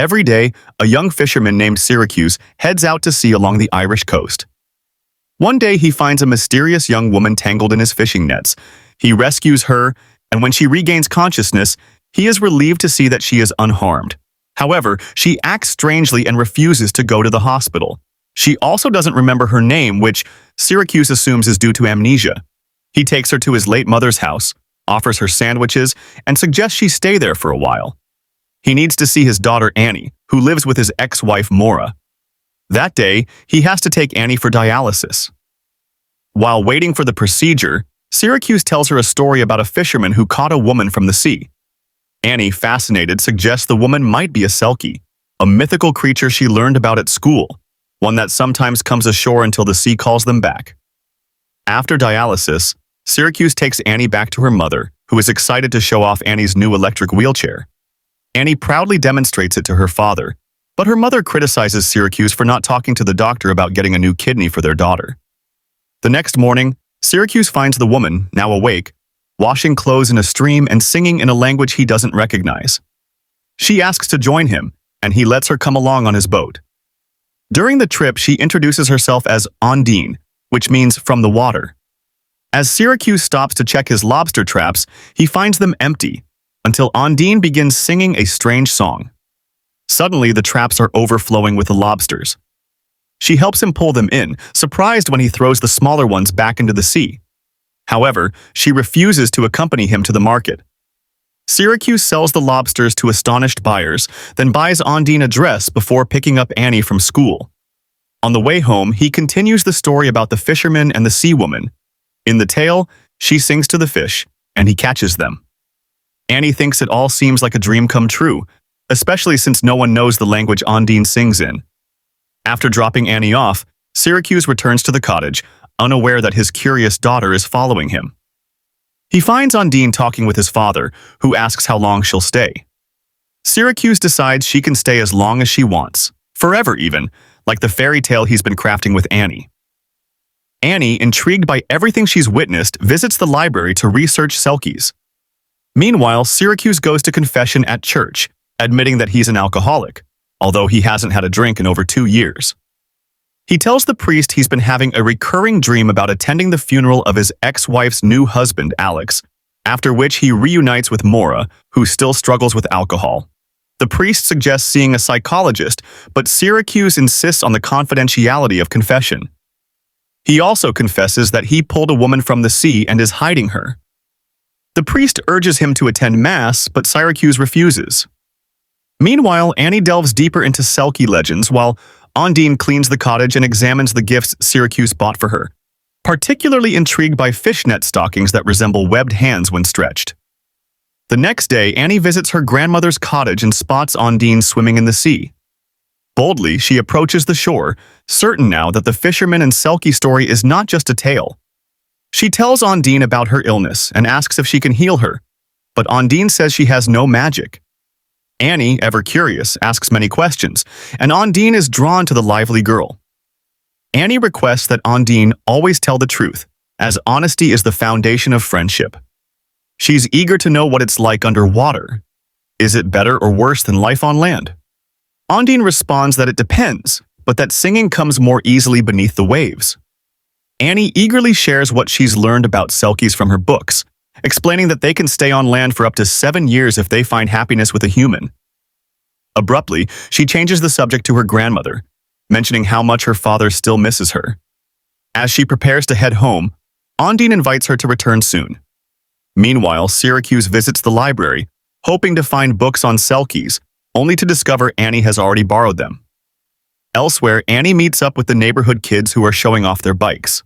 Every day, a young fisherman named Syracuse heads out to sea along the Irish coast. One day, he finds a mysterious young woman tangled in his fishing nets. He rescues her, and when she regains consciousness, he is relieved to see that she is unharmed. However, she acts strangely and refuses to go to the hospital. She also doesn't remember her name, which Syracuse assumes is due to amnesia. He takes her to his late mother's house, offers her sandwiches, and suggests she stay there for a while. He needs to see his daughter Annie, who lives with his ex-wife Maura. That day, he has to take Annie for dialysis. While waiting for the procedure, Syracuse tells her a story about a fisherman who caught a woman from the sea. Annie, fascinated, suggests the woman might be a selkie, a mythical creature she learned about at school, one that sometimes comes ashore until the sea calls them back. After dialysis, Syracuse takes Annie back to her mother, who is excited to show off Annie's new electric wheelchair. Annie proudly demonstrates it to her father, but her mother criticizes Syracuse for not talking to the doctor about getting a new kidney for their daughter. The next morning, Syracuse finds the woman, now awake, washing clothes in a stream and singing in a language he doesn't recognize. She asks to join him, and he lets her come along on his boat. During the trip, she introduces herself as Ondine, which means from the water. As Syracuse stops to check his lobster traps, he finds them empty, until Ondine begins singing a strange song. Suddenly, the traps are overflowing with the lobsters. She helps him pull them in, surprised when he throws the smaller ones back into the sea. However, she refuses to accompany him to the market. Syracuse sells the lobsters to astonished buyers, then buys Ondine a dress before picking up Annie from school. On the way home, he continues the story about the fisherman and the sea woman. In the tale, she sings to the fish, and he catches them. Annie thinks it all seems like a dream come true, especially since no one knows the language Ondine sings in. After dropping Annie off, Syracuse returns to the cottage, unaware that his curious daughter is following him. He finds Ondine talking with his father, who asks how long she'll stay. Syracuse decides she can stay as long as she wants, forever even, like the fairy tale he's been crafting with Annie. Annie, intrigued by everything she's witnessed, visits the library to research selkies. Meanwhile, Syracuse goes to confession at church, admitting that he's an alcoholic, although he hasn't had a drink in over 2 years. He tells the priest he's been having a recurring dream about attending the funeral of his ex-wife's new husband, Alex, after which he reunites with Maura, who still struggles with alcohol. The priest suggests seeing a psychologist, but Syracuse insists on the confidentiality of confession. He also confesses that he pulled a woman from the sea and is hiding her. The priest urges him to attend Mass, but Syracuse refuses. Meanwhile, Annie delves deeper into selkie legends while Ondine cleans the cottage and examines the gifts Syracuse bought for her, particularly intrigued by fishnet stockings that resemble webbed hands when stretched. The next day, Annie visits her grandmother's cottage and spots Ondine swimming in the sea. Boldly, she approaches the shore, certain now that the fisherman and selkie story is not just a tale. She tells Ondine about her illness and asks if she can heal her, but Ondine says she has no magic. Annie, ever curious, asks many questions, and Ondine is drawn to the lively girl. Annie requests that Ondine always tell the truth, as honesty is the foundation of friendship. She's eager to know what it's like underwater. Is it better or worse than life on land? Ondine responds that it depends, but that singing comes more easily beneath the waves. Annie eagerly shares what she's learned about selkies from her books, explaining that they can stay on land for up to 7 years if they find happiness with a human. Abruptly, she changes the subject to her grandmother, mentioning how much her father still misses her. As she prepares to head home, Ondine invites her to return soon. Meanwhile, Syracuse visits the library, hoping to find books on selkies, only to discover Annie has already borrowed them. Elsewhere, Annie meets up with the neighborhood kids who are showing off their bikes.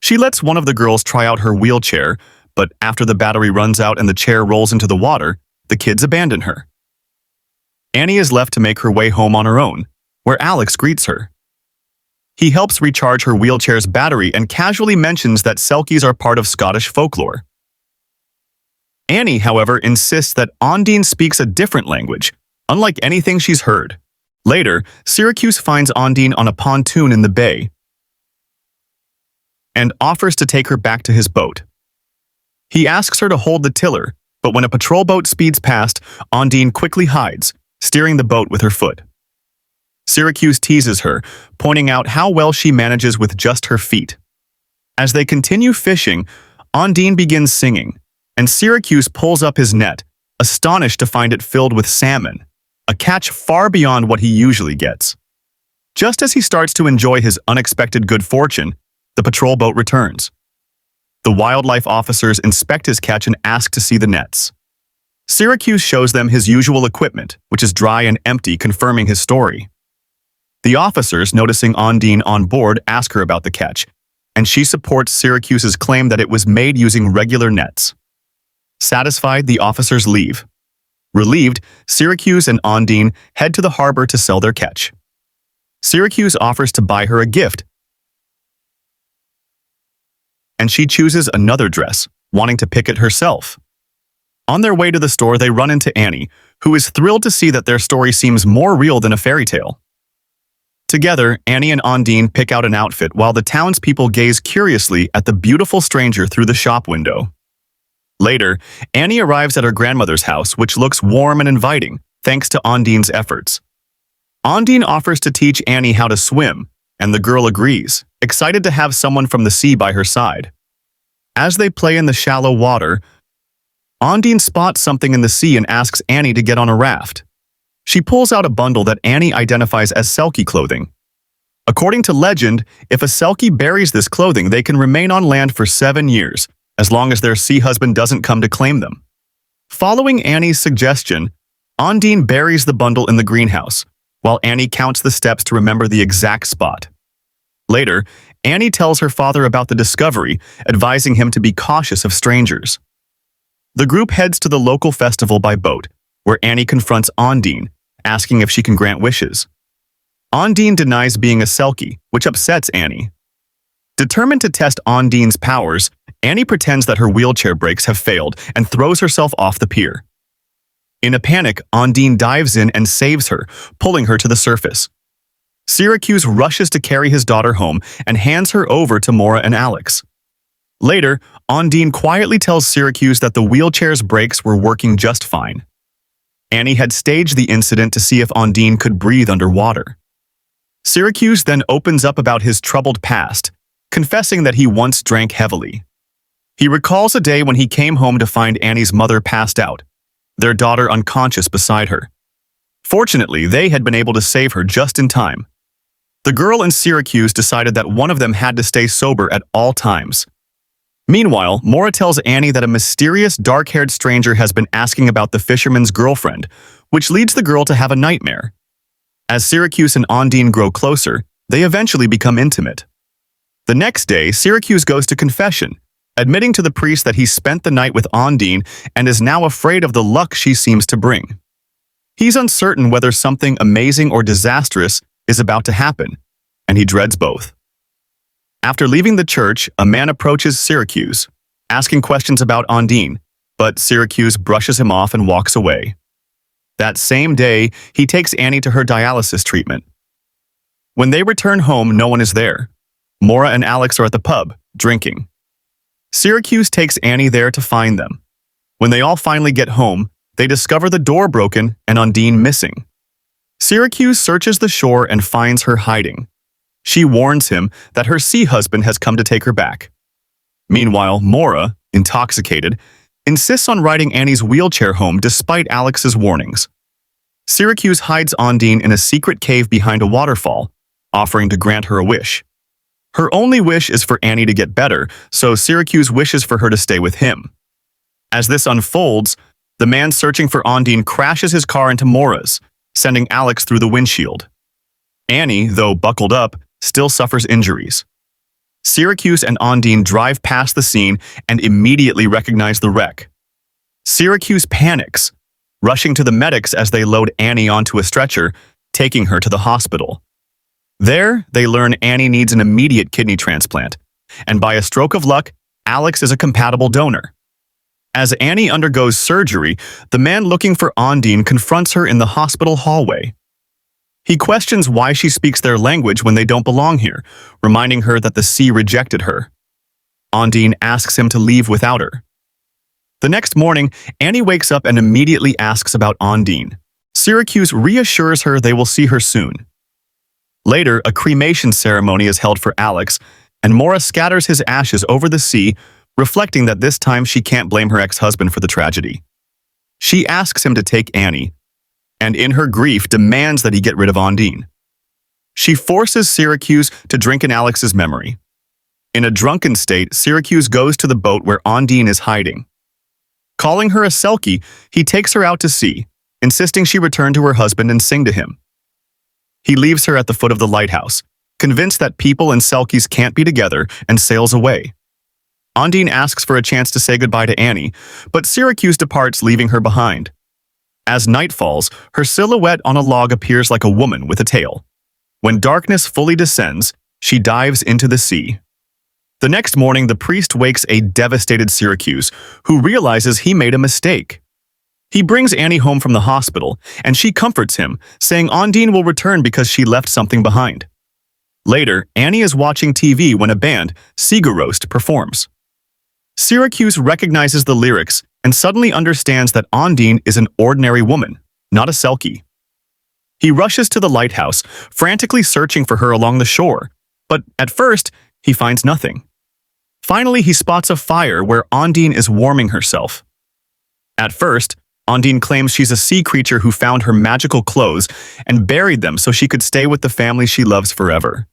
She lets one of the girls try out her wheelchair, but after the battery runs out and the chair rolls into the water, the kids abandon her. Annie is left to make her way home on her own, where Alex greets her. He helps recharge her wheelchair's battery and casually mentions that selkies are part of Scottish folklore. Annie, however, insists that Ondine speaks a different language, unlike anything she's heard. Later, Syracuse finds Ondine on a pontoon in the bay and offers to take her back to his boat. He asks her to hold the tiller, but when a patrol boat speeds past, Ondine quickly hides, steering the boat with her foot. Syracuse teases her, pointing out how well she manages with just her feet. As they continue fishing, Ondine begins singing, and Syracuse pulls up his net, astonished to find it filled with salmon, a catch far beyond what he usually gets. Just as he starts to enjoy his unexpected good fortune, the patrol boat returns. The wildlife officers inspect his catch and ask to see the nets. Syracuse shows them his usual equipment, which is dry and empty, confirming his story. The officers, noticing Ondine on board, ask her about the catch, and she supports Syracuse's claim that it was made using regular nets. Satisfied, the officers leave. Relieved, Syracuse and Ondine head to the harbor to sell their catch. Syracuse offers to buy her a gift, and she chooses another dress, wanting to pick it herself. On their way to the store, they run into Annie, who is thrilled to see that their story seems more real than a fairy tale. Together, Annie and Ondine pick out an outfit while the townspeople gaze curiously at the beautiful stranger through the shop window. Later, Annie arrives at her grandmother's house, which looks warm and inviting, thanks to Ondine's efforts. Ondine offers to teach Annie how to swim, and the girl agrees, excited to have someone from the sea by her side. As they play in the shallow water, Ondine spots something in the sea and asks Annie to get on a raft. She pulls out a bundle that Annie identifies as Selkie clothing. According to legend, if a Selkie buries this clothing, they can remain on land for 7 years, as long as their sea husband doesn't come to claim them. Following Annie's suggestion, Ondine buries the bundle in the greenhouse, while Annie counts the steps to remember the exact spot. Later, Annie tells her father about the discovery, advising him to be cautious of strangers. The group heads to the local festival by boat, where Annie confronts Ondine, asking if she can grant wishes. Ondine denies being a Selkie, which upsets Annie. Determined to test Ondine's powers, Annie pretends that her wheelchair brakes have failed and throws herself off the pier. In a panic, Ondine dives in and saves her, pulling her to the surface. Syracuse rushes to carry his daughter home and hands her over to Mora and Alex. Later, Ondine quietly tells Syracuse that the wheelchair's brakes were working just fine. Annie had staged the incident to see if Ondine could breathe underwater. Syracuse then opens up about his troubled past, confessing that he once drank heavily. He recalls a day when he came home to find Annie's mother passed out, their daughter unconscious beside her. Fortunately, they had been able to save her just in time. The girl and Syracuse decided that one of them had to stay sober at all times. Meanwhile, Mora tells Annie that a mysterious dark-haired stranger has been asking about the fisherman's girlfriend, which leads the girl to have a nightmare. As Syracuse and Ondine grow closer, they eventually become intimate. The next day, Syracuse goes to confession, admitting to the priest that he spent the night with Ondine and is now afraid of the luck she seems to bring. He's uncertain whether something amazing or disastrous is about to happen, and he dreads both. After leaving the church, a man approaches Syracuse, asking questions about Ondine, but Syracuse brushes him off and walks away. That same day, he takes Annie to her dialysis treatment. When they return home, no one is there. Mora and Alex are at the pub, drinking. Syracuse takes Annie there to find them. When they all finally get home, they discover the door broken and Ondine missing. Syracuse searches the shore and finds her hiding. She warns him that her sea husband has come to take her back. Meanwhile, Mora, intoxicated, insists on riding Annie's wheelchair home despite Alex's warnings. Syracuse hides Ondine in a secret cave behind a waterfall, offering to grant her a wish. Her only wish is for Annie to get better, so Syracuse wishes for her to stay with him. As this unfolds, the man searching for Ondine crashes his car into Mora's, sending Alex through the windshield. Annie, though buckled up, still suffers injuries. Syracuse and Ondine drive past the scene and immediately recognize the wreck. Syracuse panics, rushing to the medics as they load Annie onto a stretcher, taking her to the hospital. There, they learn Annie needs an immediate kidney transplant, and by a stroke of luck, Alex is a compatible donor. As Annie undergoes surgery, the man looking for Ondine confronts her in the hospital hallway. He questions why she speaks their language when they don't belong here, reminding her that the sea rejected her. Ondine asks him to leave without her. The next morning, Annie wakes up and immediately asks about Ondine. Syracuse reassures her they will see her soon. Later, a cremation ceremony is held for Alex, and Maura scatters his ashes over the sea, reflecting that this time she can't blame her ex-husband for the tragedy. She asks him to take Annie, and in her grief demands that he get rid of Ondine. She forces Syracuse to drink in Alex's memory. In a drunken state, Syracuse goes to the boat where Ondine is hiding. Calling her a selkie, he takes her out to sea, insisting she return to her husband and sing to him. He leaves her at the foot of the lighthouse, convinced that people and selkies can't be together, and sails away. Ondine asks for a chance to say goodbye to Annie, but Syracuse departs, leaving her behind. As night falls, her silhouette on a log appears like a woman with a tail. When darkness fully descends, she dives into the sea. The next morning, the priest wakes a devastated Syracuse, who realizes he made a mistake. He brings Annie home from the hospital, and she comforts him, saying Ondine will return because she left something behind. Later, Annie is watching TV when a band, Roast, performs. Syracuse recognizes the lyrics and suddenly understands that Ondine is an ordinary woman, not a selkie. He rushes to the lighthouse, frantically searching for her along the shore, but at first, he finds nothing. Finally, he spots a fire where Ondine is warming herself. At first, Ondine claims she's a sea creature who found her magical clothes and buried them so she could stay with the family she loves forever.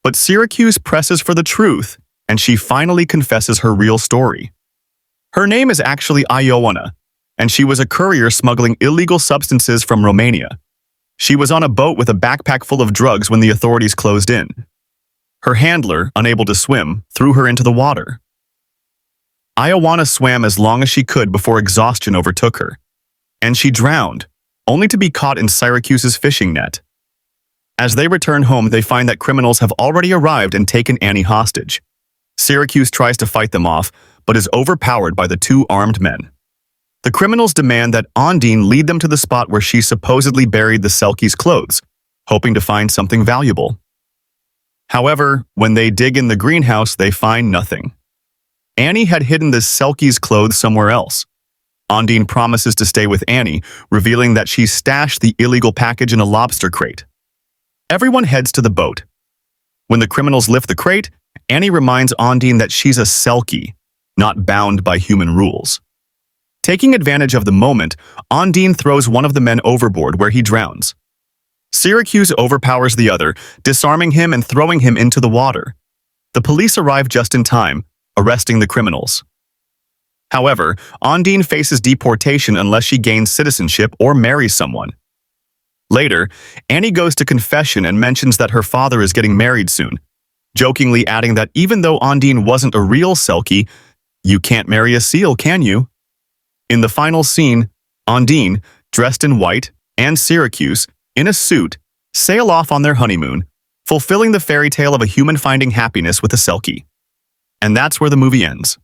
But Syracuse presses for the truth, and she finally confesses her real story. Her name is actually Ioana, and she was a courier smuggling illegal substances from Romania. She was on a boat with a backpack full of drugs when the authorities closed in. Her handler, unable to swim, threw her into the water. Ioana swam as long as she could before exhaustion overtook her, and she drowned, only to be caught in Syracuse's fishing net. As they return home, they find that criminals have already arrived and taken Annie hostage. Syracuse tries to fight them off, but is overpowered by the two armed men. The criminals demand that Ondine lead them to the spot where she supposedly buried the selkie's clothes, hoping to find something valuable. However, when they dig in the greenhouse, they find nothing. Annie had hidden the selkie's clothes somewhere else. Ondine promises to stay with Annie, revealing that she stashed the illegal package in a lobster crate. Everyone heads to the boat. When the criminals lift the crate, Annie reminds Ondine that she's a selkie, not bound by human rules. Taking advantage of the moment, Ondine throws one of the men overboard where he drowns. Syracuse overpowers the other, disarming him and throwing him into the water. The police arrive just in time, arresting the criminals. However, Ondine faces deportation unless she gains citizenship or marries someone. Later, Annie goes to confession and mentions that her father is getting married soon, jokingly adding that even though Ondine wasn't a real selkie, you can't marry a seal, can you? In the final scene, Ondine, dressed in white, and Syracuse, in a suit, sail off on their honeymoon, fulfilling the fairy tale of a human finding happiness with a selkie. And that's where the movie ends.